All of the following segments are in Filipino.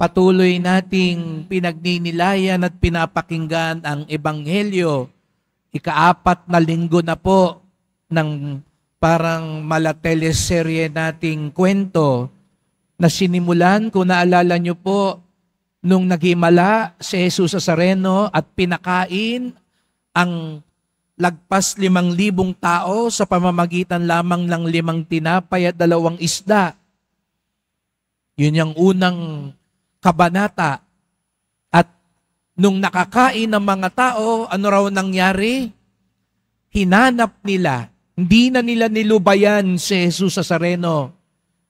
patuloy nating pinagninilayan at pinapakinggan ang Ebanghelyo. Ika-4 na linggo na po ng parang malateleserye nating kwento na sinimulan, kung naalala nyo po, nung naghimala si Jesus Nazareno at pinakain ang lagpas 5,000 tao sa pamamagitan lamang ng 5 tinapay at 2 isda. Yun yung unang kabanata. At nung nakakain ng mga tao, ano raw nangyari? Hinanap nila. Hindi na nila nilubayan si Jesus Nazareno.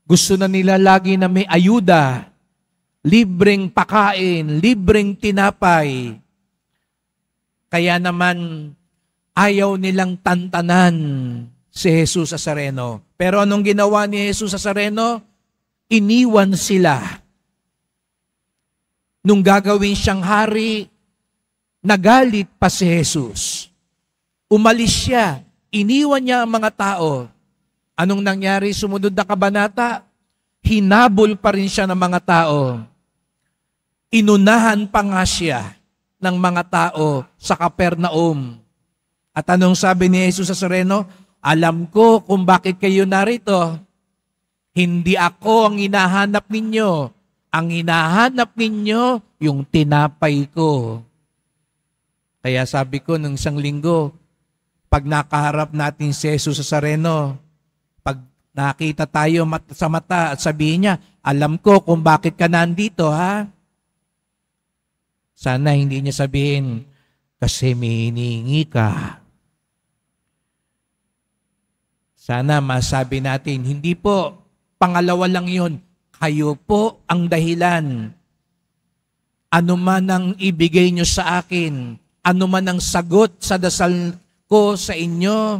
Gusto na nila lagi na may ayuda, libreng pakain, libreng tinapay. Kaya naman, ayaw nilang tantanan si Jesus Nazareno. Pero anong ginawa ni Jesus Nazareno? Iniwan sila. Nung gagawin siyang hari, nagalit pa si Jesus. Umalis siya. Iniwan niya ang mga tao. Anong nangyari? Sumunod na kabanata, hinabol pa rin siya ng mga tao. Inunahan pa nga siya ng mga tao sa Capernaum. At anong sabi ni Jesus Nazareno? Alam ko kung bakit kayo narito. Hindi ako ang hinahanap ninyo. Ang hinahanap ninyo, yung tinapay ko. Kaya sabi ko nung isang linggo, pag nakaharap natin si Jesus Nazareno, pag nakita tayo sa mata at sabihin niya, alam ko kung bakit ka nandito, ha? Sana hindi niya sabihin, kasi may hinihingi ka. Sana masabi natin, hindi po, pangalawa lang yun, kayo po ang dahilan. Ano man ang ibigay nyo sa akin, ano man ang sagot sa dasal ko sa inyo,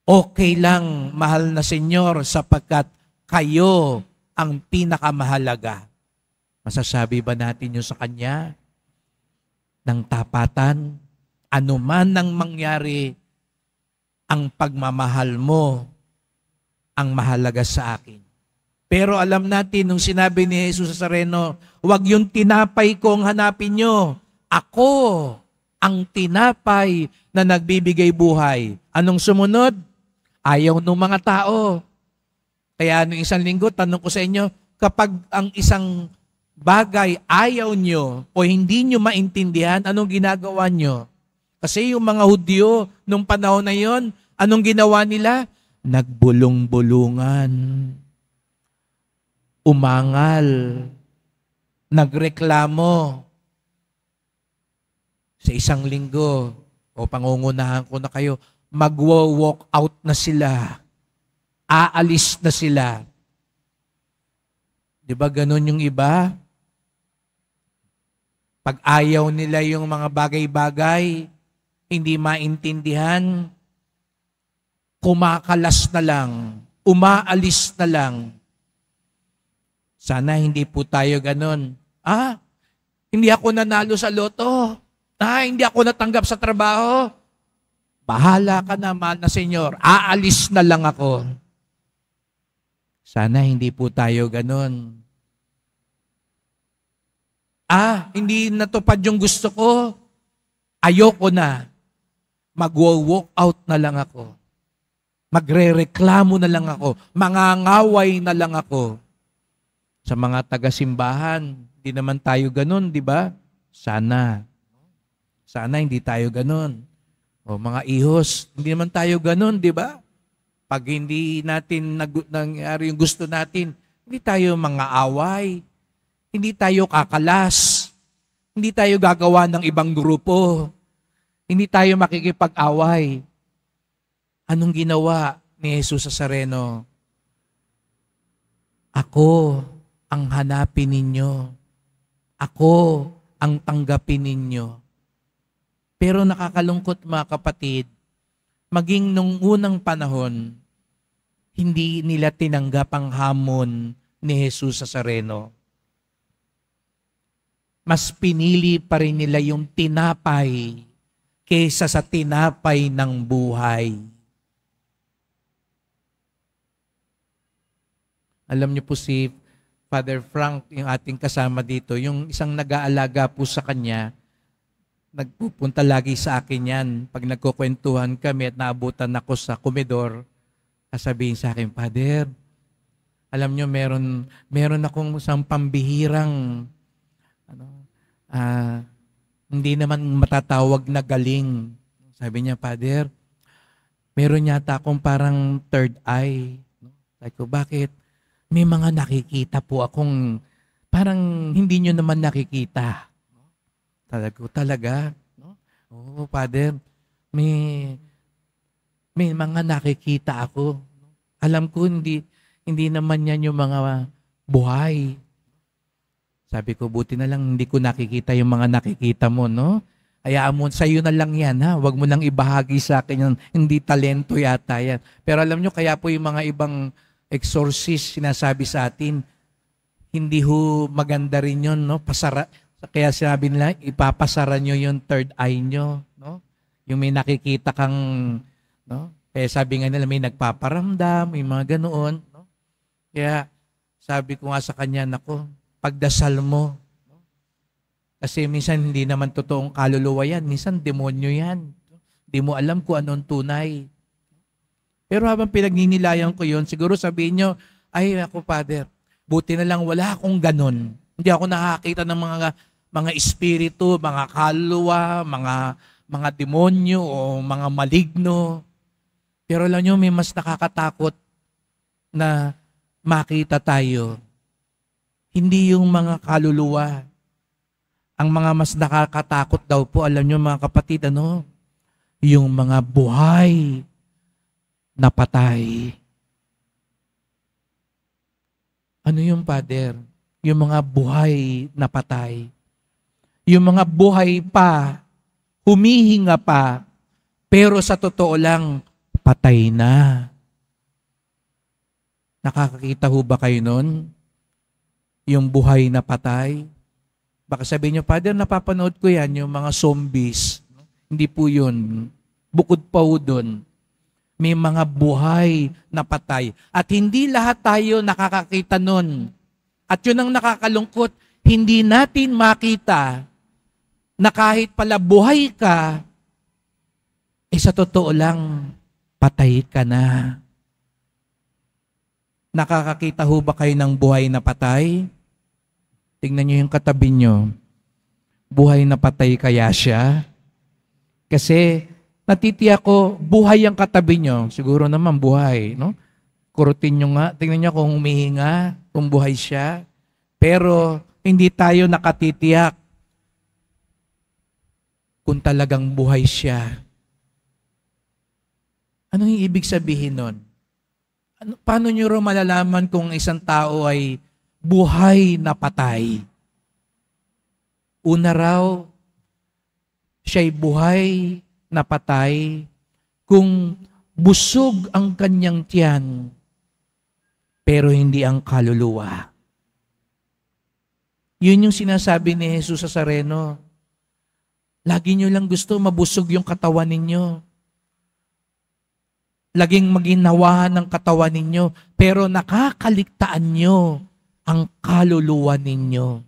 okay lang, mahal na Senyor, sapagkat kayo ang pinakamahalaga. Masasabi ba natin yun sa Kanya? Ng tapatan, ano man ang mangyari, ang pagmamahal mo ang mahalaga sa akin. Pero alam natin, nung sinabi ni Jesus Nazareno, huwag yung tinapay ko ang hanapin nyo. Ako ang tinapay na nagbibigay buhay. Anong sumunod? Ayaw ng mga tao. Kaya nung isang linggo, tanong ko sa inyo, kapag ang isang bagay ayaw nyo o hindi nyo maintindihan, anong ginagawa nyo? Kasi yung mga Hudyo, nung panahon na yon, anong ginawa nila? Nagbulong-bulungan. Umangal, nagreklamo. Sa isang linggo, o pangungunahan ko na kayo, magwo-walk out na sila. Aalis na sila. Di ba ganun yung iba? Pag ayaw nila yung mga bagay-bagay, hindi maintindihan, kumakalas na lang, umaalis na lang. Sana hindi po tayo ganun. Hindi ako nanalo sa loto. Hindi ako natanggap sa trabaho. Bahala ka na, mahal na Senyor. Aalis na lang ako. Sana hindi po tayo ganun. Hindi natupad yung gusto ko. Ayoko na. Mag-walk out na lang ako. Magre-reklamo na lang ako. Mangangaway na lang ako. Sa mga taga-simbahan, hindi naman tayo ganun, di ba? Sana hindi tayo ganun. O mga ihos, hindi naman tayo ganun, di ba? Pag hindi natin nangyari yung gusto natin, hindi tayo mga away, hindi tayo kakalas, hindi tayo gagawa ng ibang grupo, hindi tayo makikipag-away. Anong ginawa ni Jesus Nazareno? Ako ang hanapin ninyo. Ako ang tanggapin ninyo. Pero nakakalungkot mga kapatid, maging nung unang panahon, hindi nila tinanggap ang hamon ni Jesus Nazareno. Mas pinili pa rin nila yung tinapay kaysa sa tinapay ng buhay. Alam niyo po si Father Frank, yung ating kasama dito, yung isang nag-aalaga po sa kanya, nagpupunta lagi sa akin yan. Pag nagkukwentuhan kami at naabutan ako sa komedor, sasabihin sa akin, Father, alam nyo, meron akong isang pambihirang, hindi naman matatawag na galing. Sabi niya, Father, meron yata akong parang third eye. Sabi ko, bakit? May mga nakikita po akong parang hindi nyo naman nakikita. Talaga? Oo, Father, may mga nakikita ako. Alam ko, hindi naman yan yung mga buhay. Sabi ko, buti na lang hindi ko nakikita yung mga nakikita mo, no? Hayaan mo, sa'yo na lang yan, ha? Huwag mo nang ibahagi sa akin yan. Hindi talento yata yan. Pero alam nyo, kaya po yung mga ibang exorcist sinasabi sa atin, hindi ho maganda rin yun, no? Kaya sinabi nila, ipapasara nyo yung third eye nyo, no? Yung may nakikita kang, no? Kaya sabi nga nila, may nagpaparamdam, may mga ganoon, no? Kaya sabi ko nga sa kanya, nako, pagdasal mo. Kasi minsan hindi naman totoong kaluluwa yan. Minsan demonyo yan. Hindi mo alam kung anong tunay. Pero habang pinagninilayan ko yun, siguro sabihin nyo, ay ako, Father, buti na lang wala akong ganon. Hindi ako nakakita ng mga espiritu, mga kaluluwa, mga demonyo o mga maligno. Pero alam nyo, may mas nakakatakot na makita tayo. Hindi yung mga kaluluwa. Ang mga mas nakakatakot daw po, alam nyo mga kapatid, yung mga buhay na patay. Ano yung, Father? Yung mga buhay na patay. Yung mga buhay pa, humihinga pa, pero sa totoo lang, patay na. Nakakakita ho ba kayo nun? Yung buhay na patay? Baka sabihin nyo, Father, napapanood ko yan, yung mga zombies. Hindi po yun. Bukod pa ho dun. May mga buhay na patay. At hindi lahat tayo nakakakita nun. At yun ang nakakalungkot, hindi natin makita na kahit pala buhay ka, sa totoo lang, patay ka na. Nakakakita ho ba kayo ng buhay na patay? Tingnan nyo yung katabi nyo. Buhay na patay kaya siya? Kasi natitiyak ko, buhay ang katabi nyo. Siguro naman buhay, no? Kurutin nyo nga. Tingnan nyo kung humihinga, kung buhay siya. Pero hindi tayo nakatitiyak kung talagang buhay siya. Anong ibig sabihin nun? Paano nyo rin malalaman kung isang tao ay buhay na patay? Una raw, siya'y buhay na patay kung busog ang kanyang tiyan, pero hindi ang kaluluwa. Yun yung sinasabi ni Jesus sa Sareno. Lagi nyo lang gusto mabusog yung katawan ninyo. Laging maginawahan ng katawan ninyo, pero nakakaligtaan nyo ang kaluluwa ninyo.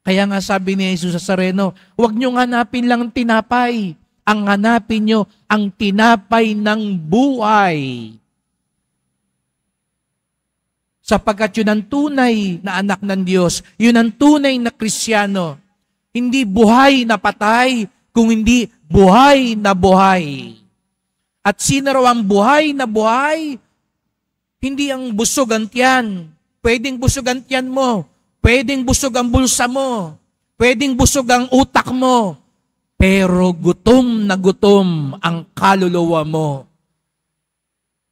Kaya nga sabi ni Jesus sa Sareno, huwag nyo hanapin lang tinapay. Ang hanapin nyo ang tinapay ng buhay. Sapagkat yun ang tunay na anak ng Diyos, yun ang tunay na Kristiyano. Hindi buhay na patay, kung hindi buhay na buhay. At sino raw ang buhay na buhay? Hindi ang busog ang tiyan. Pwedeng busog ang tiyan mo. Pwedeng busog ang bulsa mo. Pwedeng busog ang utak mo. Pero gutom na gutom ang kaluluwa mo.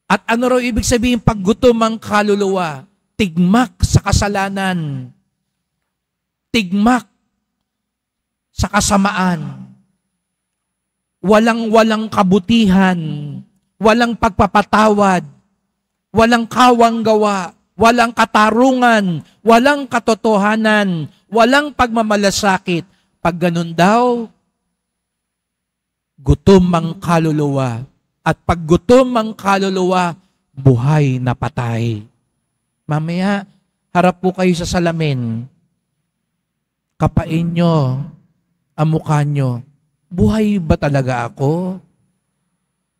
At ano raw ibig sabihin pag gutom ang kaluluwa? Tigmak sa kasalanan. Tigmak sa kasamaan. Walang kabutihan, walang pagpapatawad, walang kawang gawa, walang katarungan, walang katotohanan, walang pagmamalasakit. Pag ganun daw, gutom ang kaluluwa. At pag gutom ang kaluluwa, buhay na patay. Mamaya, Harap po kayo sa salamin. Kapain nyo ang mukha nyo. Buhay ba talaga ako?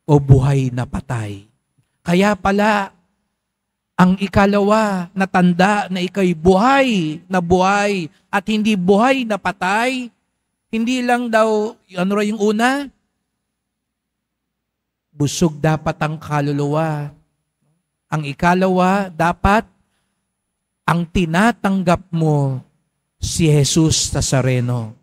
O buhay na patay? Kaya pala, ang ikalawa na tanda na ika'y buhay at hindi buhay na patay, hindi lang daw, ano yung una? Busog dapat ang kaluluwa. Ang ikalawa, dapat ang tinatanggap mo si Jesus Nazareno.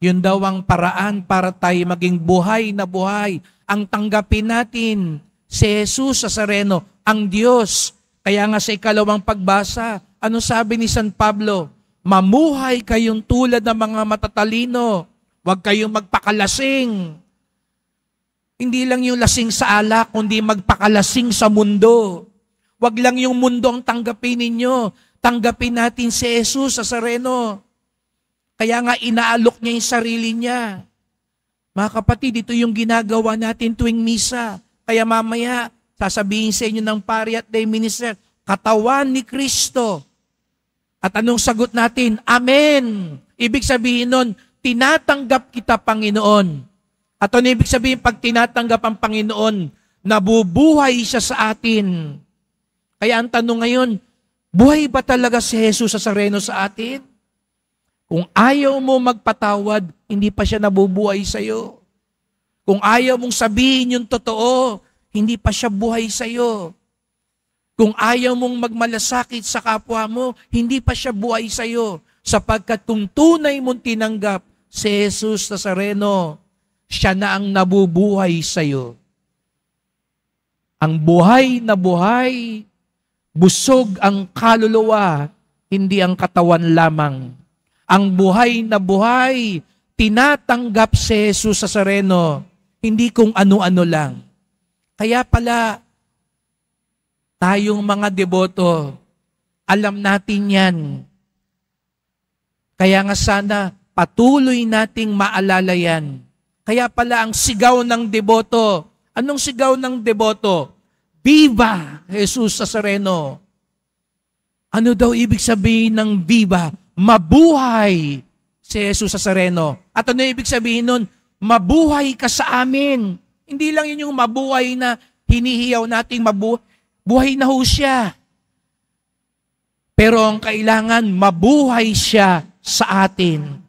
Yun daw ang paraan para tayo maging buhay na buhay. Ang tanggapin natin si Jesus Nazareno, ang Diyos. Kaya nga sa ikalawang pagbasa, ano sabi ni San Pablo? Mamuhay kayong tulad ng mga matatalino. Huwag kayong magpakalasing. Hindi lang yung lasing sa alak, kundi magpakalasing sa mundo. Huwag lang yung mundo ang tanggapin ninyo. Tanggapin natin si Jesus Nazareno. Kaya nga inaalok niya yung sarili niya. Mga kapatid, ito yung ginagawa natin tuwing misa. Kaya mamaya, sasabihin sa inyo ng pari at lay minister, katawan ni Kristo. At anong sagot natin? Amen! Ibig sabihin nun, tinatanggap kita, Panginoon. At ano ibig sabihin pag tinatanggap ang Panginoon, nabubuhay siya sa atin. Kaya ang tanong ngayon, buhay ba talaga si Jesus Nazareno sa atin? Kung ayaw mo magpatawad, hindi pa siya nabubuhay sa'yo. Kung ayaw mong sabihin yung totoo, hindi pa siya buhay sa'yo. Kung ayaw mong magmalasakit sa kapwa mo, hindi pa siya buhay sa'yo. Sapagkat kung tunay mong tinanggap si Jesus Nazareno, siya na ang nabubuhay sa'yo. Ang buhay na buhay, busog ang kaluluwa, hindi ang katawan lamang. Ang buhay na buhay, tinatanggap si Jesus Nazareno, hindi kung ano-ano lang. Kaya pala, tayong mga deboto, alam natin yan. Kaya nga sana, patuloy nating maalala yan. Kaya pala ang sigaw ng deboto, anong sigaw ng deboto? Viva Jesus Nazareno! Ano daw ibig sabihin ng viva? Mabuhay si Jesus Nazareno. At ano ibig sabihin nun? Mabuhay ka sa amin. Hindi lang yun yung mabuhay na hinihiyaw nating buhay na ho siya. Pero ang kailangan, mabuhay siya sa atin.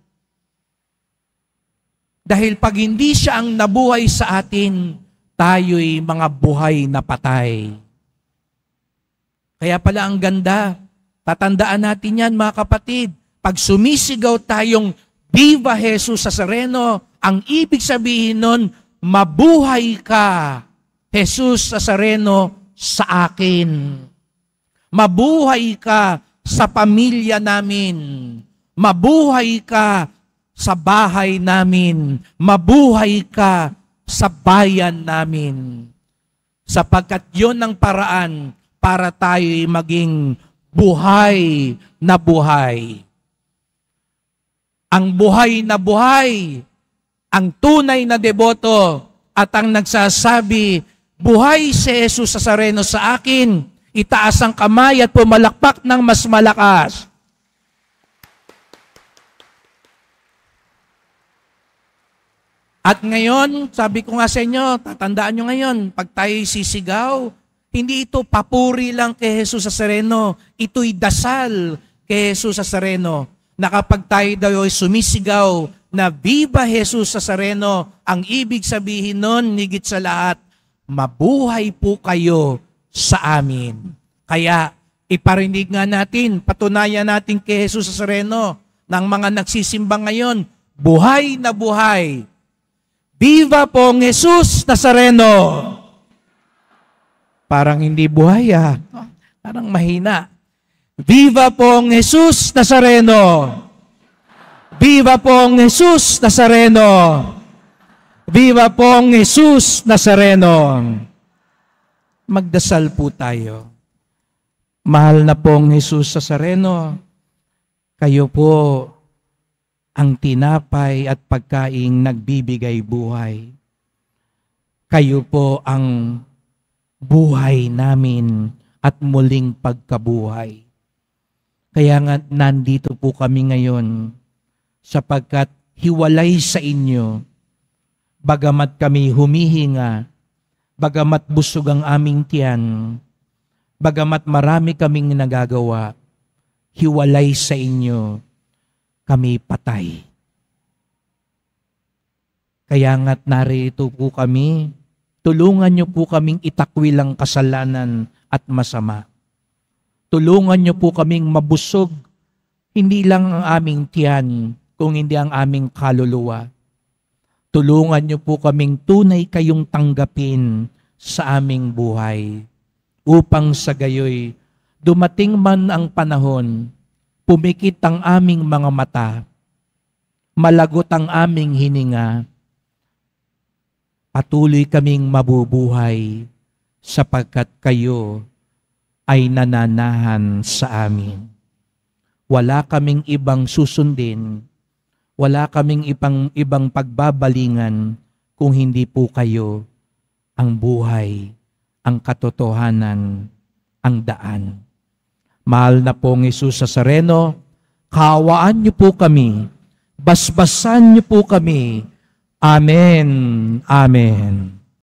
Dahil pag hindi siya ang nabuhay sa atin, tayo'y mga buhay na patay. Kaya pala ang ganda, tatandaan natin yan mga kapatid. Pag sumisigaw tayong Viva Jesus Nazareno, ang ibig sabihin nun, mabuhay ka, Jesus Nazareno, sa akin. Mabuhay ka sa pamilya namin. Mabuhay ka sa bahay namin. Mabuhay ka sa bayan namin. Sapagkat yun ang paraan para tayo'y maging buhay na buhay. Ang buhay na buhay, ang tunay na deboto at ang nagsasabi, buhay si Jesus Nazareno sa akin, itaas ang kamay at pumalakpak ng mas malakas. At ngayon, sabi ko nga sa inyo, tatandaan nyo ngayon, pag tayo sisigaw, hindi ito papuri lang kay Jesus Nazareno, ito'y dasal kay Jesus Nazareno, na kapag tayo daw ay sumisigaw na Viva Jesus Nazareno, ang ibig sabihin nun, higit sa lahat, mabuhay po kayo sa amin. Kaya, iparinig nga natin, patunayan natin kay Jesus Nazareno, ng mga nagsisimba ngayon, buhay na buhay. Viva pong Jesus Nazareno! Parang hindi buhay Parang mahina. Viva pong Jesus Nazareno! Viva pong Jesus Nazareno! Viva pong Jesus Nazareno! Magdasal po tayo. Mahal na pong Jesus Nazareno, kayo po ang tinapay at pagkaing nagbibigay buhay. Kayo po ang buhay namin at muling pagkabuhay. Kaya nga nandito po kami ngayon sapagkat hiwalay sa inyo, bagamat kami humihinga, bagamat busog ang aming tiyan, bagamat marami kaming nagagawa, hiwalay sa inyo, kami patay. Kaya nga't narito po kami, tulungan niyo po kaming itakwil ang kasalanan at masama. Tulungan niyo po kaming mabusog, hindi lang ang aming tiyan, kung hindi ang aming kaluluwa. Tulungan niyo po kaming tunay kayong tanggapin sa aming buhay, upang sa gayoy, dumating man ang panahon, pumikit ang aming mga mata, malagot ang aming hininga, patuloy kaming mabubuhay sapagkat kayo ay nananahan sa amin. Wala kaming ibang susundin, wala kaming ibang pagbabalingan kung hindi po kayo ang buhay, ang katotohanan, ang daan. Mahal na pong Jesus Nazareno, kaawaan niyo po kami, basbasan niyo po kami. Amen. Amen.